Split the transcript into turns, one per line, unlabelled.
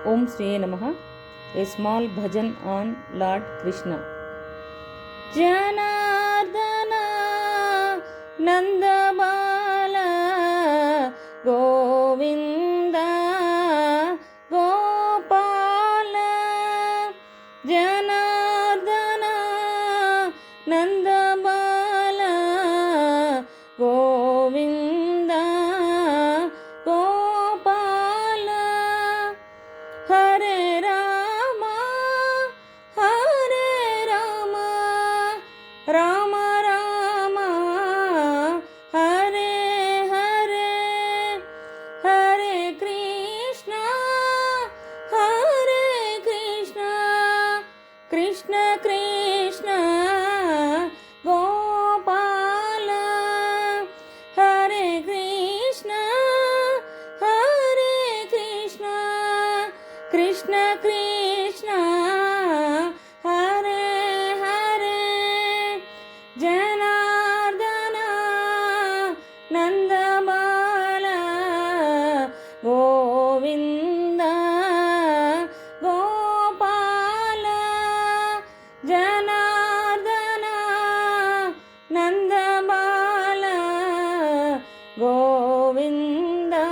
Om Sri Namaha. A small bhajan on Lord Krishna. Janardana Nandabala Govinda Gopala Janardana Nandabala Govinda Gopala Hare Rama Hare Rama Rama Rama Hare Hare Hare Krishna Hare Krishna Krishna Krishna Gopala Hare Krishna Hare Krishna Krishna Krishna Hare Hare Janardana Nandabala Govinda Gopala Janardana Nandabala Govinda